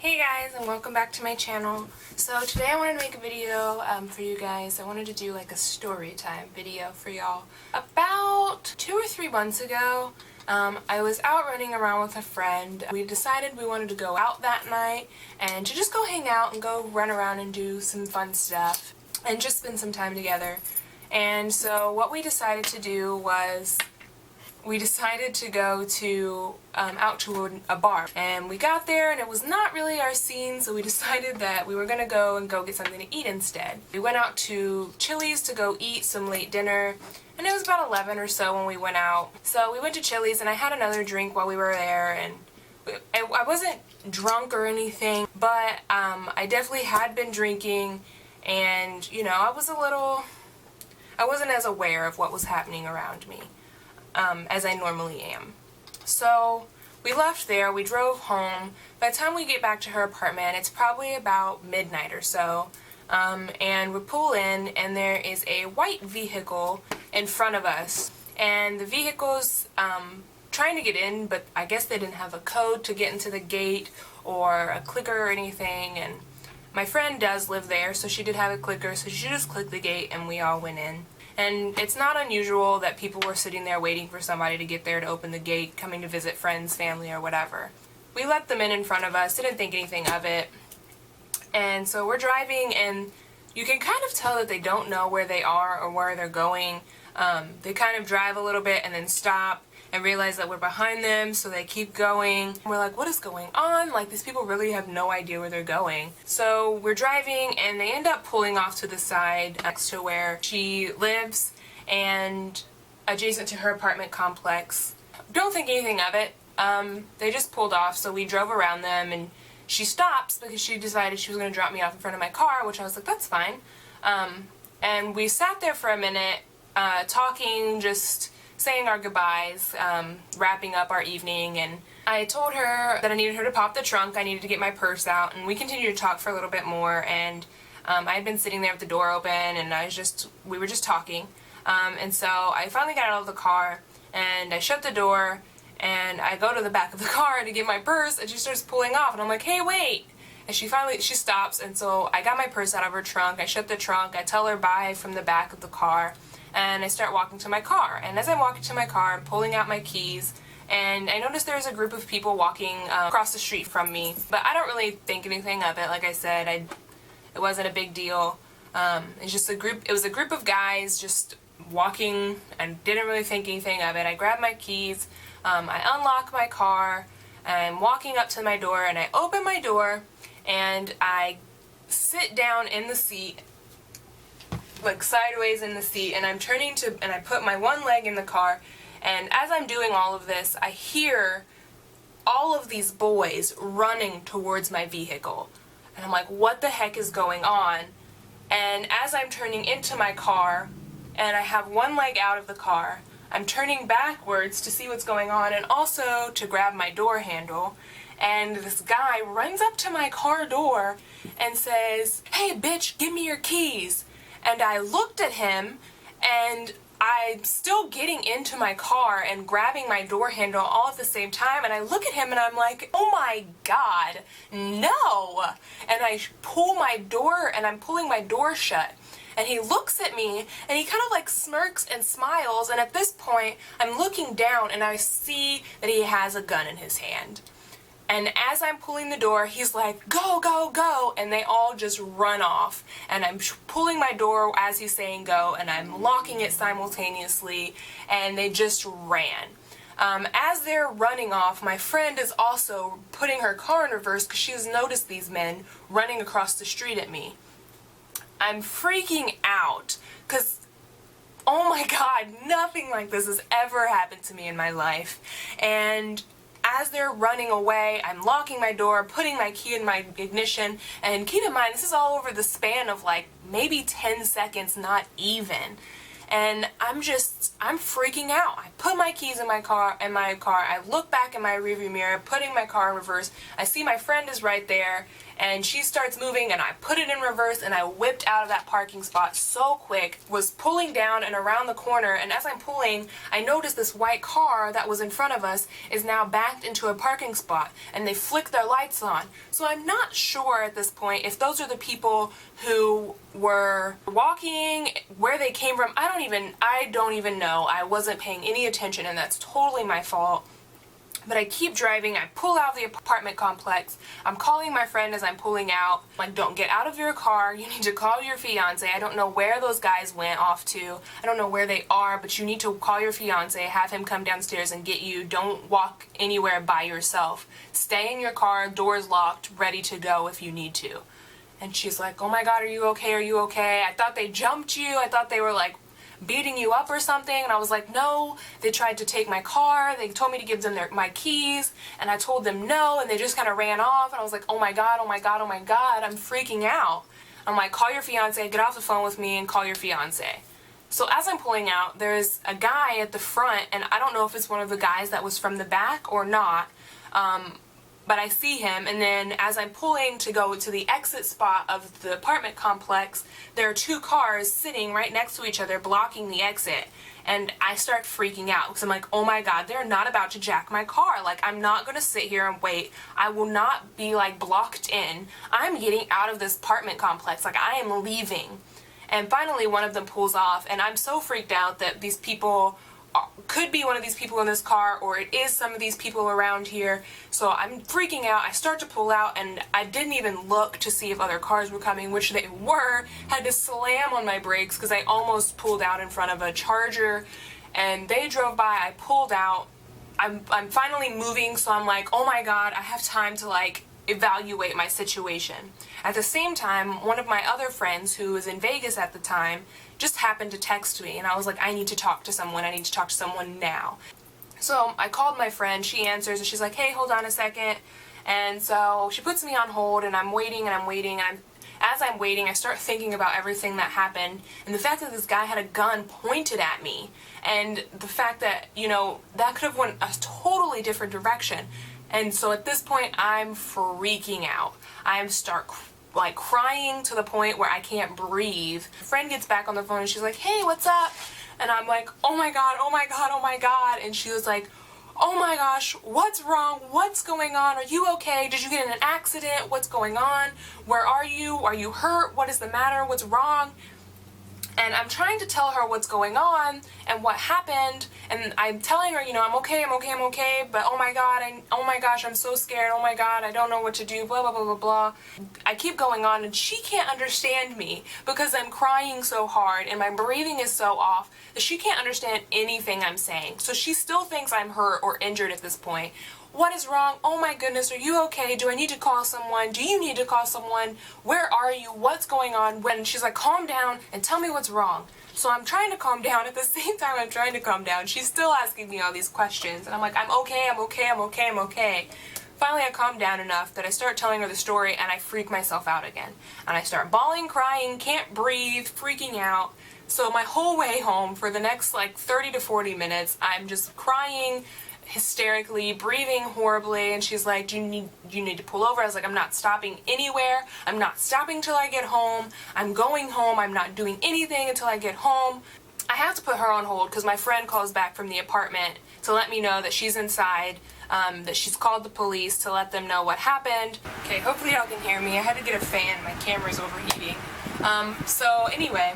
Hey guys, and welcome back to my channel. So today I wanted to make a video for you guys. I wanted to do like a story time video for y'all. About 2 or 3 months ago, I was out running around with a friend. We decided we wanted to go out that night and to just go hang out and go run around and do some fun stuff and just spend some time together. And so what we decided to do was we decided to go to out to a bar, and we got there and it was not really our scene, so we decided that we were gonna go get something to eat instead. We went out to Chili's to go eat some late dinner, and it was about 11 or so when we went out. So we went to Chili's and I had another drink while we were there, and I wasn't drunk or anything, but I definitely had been drinking, and you know, I wasn't as aware of what was happening around me as I normally am. So we left there, we drove home. By the time we get back to her apartment, it's probably about midnight or so, and we pull in and there is a white vehicle in front of us, and the vehicle's trying to get in, but I guess they didn't have a code to get into the gate or a clicker or anything, and my friend does live there, so she did have a clicker, so she just clicked the gate and we all went in. And it's not unusual that people were sitting there waiting for somebody to get there to open the gate, coming to visit friends, family, or whatever. We let them in front of us, didn't think anything of it. And so we're driving, and you can kind of tell that they don't know where they are or where they're going. They kind of drive a little bit and then stop and realize that we're behind them, so they keep going. We're like, what is going on? Like, these people really have no idea where they're going. So we're driving and they end up pulling off to the side next to where she lives and adjacent to her apartment complex. Don't think anything of it. They just pulled off, so we drove around them, and she stops because she decided she was going to drop me off in front of my car, which I was like, that's fine. And we sat there for a minute, talking, just saying our goodbyes, wrapping up our evening, and I told her that I needed her to pop the trunk, I needed to get my purse out, and we continued to talk for a little bit more, and I had been sitting there with the door open, and we were just talking, and so I finally got out of the car, and I shut the door, and I go to the back of the car to get my purse, and she starts pulling off, and I'm like, hey, wait! And she stops, and so I got my purse out of her trunk, I shut the trunk, I tell her bye from the back of the car, and I start walking to my car. And as I'm walking to my car, I'm pulling out my keys, and I noticed there's a group of people walking across the street from me, but I don't really think anything of it. Like I said, it wasn't a big deal. It was a group of guys just walking, and didn't really think anything of it. I grab my keys, I unlock my car, I'm walking up to my door, and I open my door, and I sit down in the seat, like sideways in the seat, and and I put my one leg in the car, and as I'm doing all of this, I hear all of these boys running towards my vehicle, and I'm like, what the heck is going on? And as I'm turning into my car, and I have one leg out of the car, I'm turning backwards to see what's going on, and also to grab my door handle, and this guy runs up to my car door and says, hey bitch, give me your keys. And I looked at him, and I'm still getting into my car and grabbing my door handle all at the same time, and I look at him and I'm like, oh my god, no! And I pull my door, and I'm pulling my door shut. And he looks at me, and he kind of like smirks and smiles, and at this point, I'm looking down and I see that he has a gun in his hand. And as I'm pulling the door, he's like, go, go, go, and they all just run off. And I'm pulling my door as he's saying go, and I'm locking it simultaneously, and they just ran. As they're running off, my friend is also putting her car in reverse because she has noticed these men running across the street at me. I'm freaking out because, oh my god, nothing like this has ever happened to me in my life. And as they're running away, I'm locking my door, putting my key in my ignition, and keep in mind, this is all over the span of like maybe 10 seconds, not even. and I'm freaking out. I put my keys in my car, I look back in my rearview mirror, putting my car in reverse. I see my friend is right there, and she starts moving, and I put it in reverse, and I whipped out of that parking spot so quick, was pulling down and around the corner, and as I'm pulling, I noticed this white car that was in front of us is now backed into a parking spot, and they flick their lights on. So I'm not sure at this point if those are the people who were walking, where they came from. I don't even know. I wasn't paying any attention, and that's totally my fault. But I keep driving, I pull out of the apartment complex, I'm calling my friend as I'm pulling out, like, don't get out of your car, you need to call your fiance. I don't know where those guys went off to, I don't know where they are, but you need to call your fiance, have him come downstairs and get you. Don't walk anywhere by yourself. Stay in your car, doors locked, ready to go if you need to. And she's like, oh my god, are you okay, are you okay? I thought they jumped you, I thought they were like beating you up or something. And I was like, no, they tried to take my car, they told me to give them my keys, and I told them no, and they just kind of ran off. And I was like, oh my god, oh my god, oh my god, I'm freaking out. I'm like, call your fiance, get off the phone with me and call your fiance. So as I'm pulling out, there's a guy at the front, and I don't know if it's one of the guys that was from the back or not, but I see him, and then as I'm pulling to go to the exit spot of the apartment complex, there are two cars sitting right next to each other blocking the exit, and I start freaking out because I'm like, oh my god, they're not about to jack my car. Like, I'm not gonna sit here and wait. I will not be like blocked in. I'm getting out of this apartment complex. Like, I am leaving. And finally one of them pulls off, and I'm so freaked out that these people could be one of these people in this car, or it is some of these people around here. So I'm freaking out. I start to pull out, and I didn't even look to see if other cars were coming, which they were. Had to slam on my brakes because I almost pulled out in front of a Charger, and they drove by. I pulled out. I'm finally moving, so I'm like, oh my god, I have time to like evaluate my situation. At the same time, one of my other friends who was in Vegas at the time just happened to text me, and I was like, I need to talk to someone, I need to talk to someone now. So I called my friend, she answers, and she's like, hey, hold on a second. And so she puts me on hold, and I'm waiting, and I'm waiting, and as I'm waiting, I start thinking about everything that happened, and the fact that this guy had a gun pointed at me, and the fact that, you know, that could have went a totally different direction. And so at this point, I'm freaking out. I start like crying to the point where I can't breathe. A friend gets back on the phone and she's like, hey, what's up? And I'm like, oh my god, oh my god, oh my god. And she was like, oh my gosh, what's wrong? What's going on? Are you okay? Did you get in an accident? What's going on? Where are you? Are you hurt? What is the matter? What's wrong? And I'm trying to tell her what's going on and what happened, and I'm telling her, you know, I'm okay, but oh my god, oh my gosh, I'm so scared, oh my god, I don't know what to do, blah, blah, blah, blah, blah. I keep going on, and she can't understand me because I'm crying so hard and my breathing is so off that she can't understand anything I'm saying. So she still thinks I'm hurt or injured at this point. What is wrong? Oh my goodness, are you okay? Do I need to call someone? Do you need to call someone? Where are you? What's going on? When she's like, calm down and tell me what's wrong. So I'm trying to calm down. At the same time I'm trying to calm down, she's still asking me all these questions. And I'm like, I'm okay, I'm okay, I'm okay, I'm okay. Finally I calm down enough that I start telling her the story, and I freak myself out again. And I start bawling, crying, can't breathe, freaking out. So my whole way home for the next like 30 to 40 minutes, I'm just crying hysterically, breathing horribly, and she's like, do you need to pull over? I was like, I'm not stopping anywhere. I'm not stopping till I get home. I'm going home. I'm not doing anything until I get home. I have to put her on hold because my friend calls back from the apartment to let me know that she's inside, that she's called the police to let them know what happened. Okay, hopefully y'all can hear me. I had to get a fan. My camera's overheating. So anyway,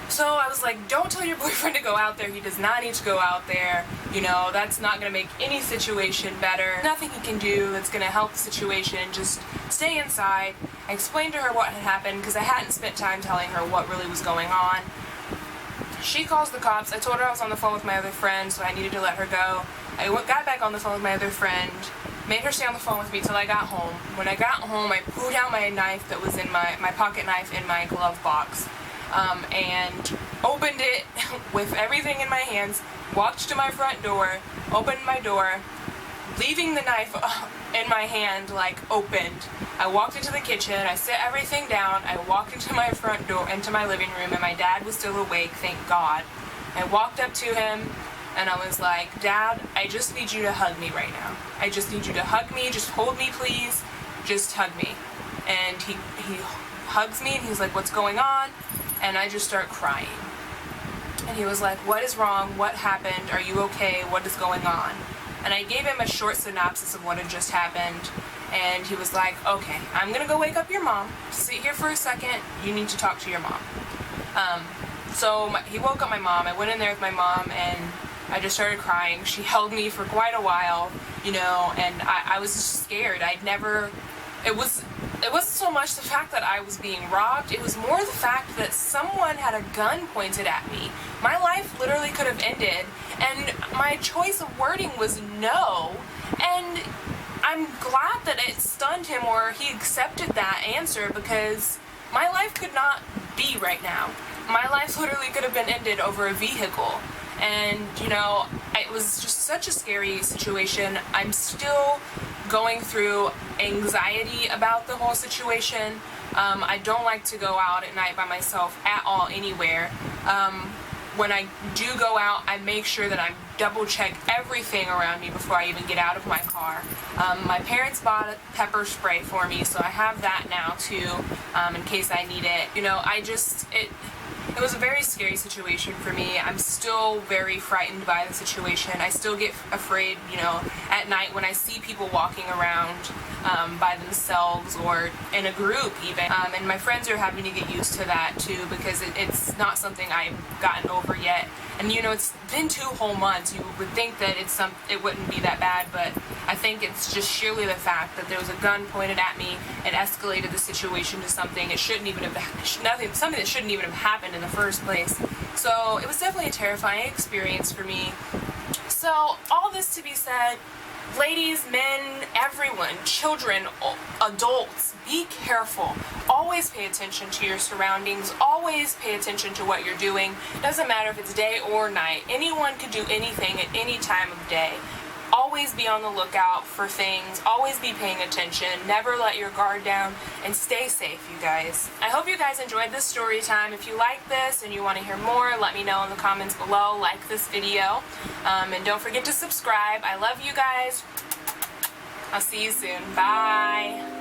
so I was like, don't tell your boyfriend to go out there. He does not need to go out there. You know, that's not going to make any situation better. Nothing he can do that's going to help the situation. Just stay inside. I explained to her what had happened because I hadn't spent time telling her what really was going on. She calls the cops. I told her I was on the phone with my other friend, so I needed to let her go. I got back on the phone with my other friend, made her stay on the phone with me till I got home. When I got home, I pulled out my knife that was in my pocket knife in my glove box. And opened it with everything in my hands, walked to my front door, opened my door, leaving the knife in my hand, like, opened. I walked into the kitchen, I set everything down, I walked into my front door, into my living room, and my dad was still awake, thank God. I walked up to him, and I was like, Dad, I just need you to hug me right now. I just need you to hug me, just hold me, please. Just hug me. And he hugs me, and he's like, what's going on? And I just start crying. And he was like, what is wrong? What happened? Are you okay? What is going on? And I gave him a short synopsis of what had just happened. And he was like, okay, I'm gonna go wake up your mom. Sit here for a second. You need to talk to your mom. He woke up my mom. I went in there with my mom, and I just started crying. She held me for quite a while, you know, and I was just scared. It wasn't so much the fact that I was being robbed, it was more the fact that someone had a gun pointed at me. My life literally could have ended, and my choice of wording was no, and I'm glad that it stunned him, or he accepted that answer, because my life could not be right now. My life literally could have been ended over a vehicle, and, you know, it was just such a scary situation. I'm still going through anxiety about the whole situation. I don't like to go out at night by myself at all anywhere. When I do go out, I make sure that I double check everything around me before I even get out of my car. My parents bought a pepper spray for me, so I have that now too, in case I need it. You know, it was a very scary situation for me. I'm still very frightened by the situation. I still get afraid, you know, at night when I see people walking around by themselves or in a group even. And my friends are having to get used to that too, because it's not something I've gotten over yet. And you know, it's been 2 whole months. You would think that it wouldn't be that bad, but I think it's just sheerly the fact that there was a gun pointed at me and escalated the situation to something something that shouldn't even have happened in the first place. So it was definitely a terrifying experience for me. So all this to be said, ladies, men, everyone, children, adults, be careful. Always pay attention to your surroundings. Always pay attention to what you're doing. Doesn't matter if it's day or night. Anyone could do anything at any time of day. Always be on the lookout for things. Always be paying attention. Never let your guard down. And stay safe, you guys. I hope you guys enjoyed this story time. If you like this and you want to hear more, let me know in the comments below. Like this video. And don't forget to subscribe. I love you guys. I'll see you soon. Bye.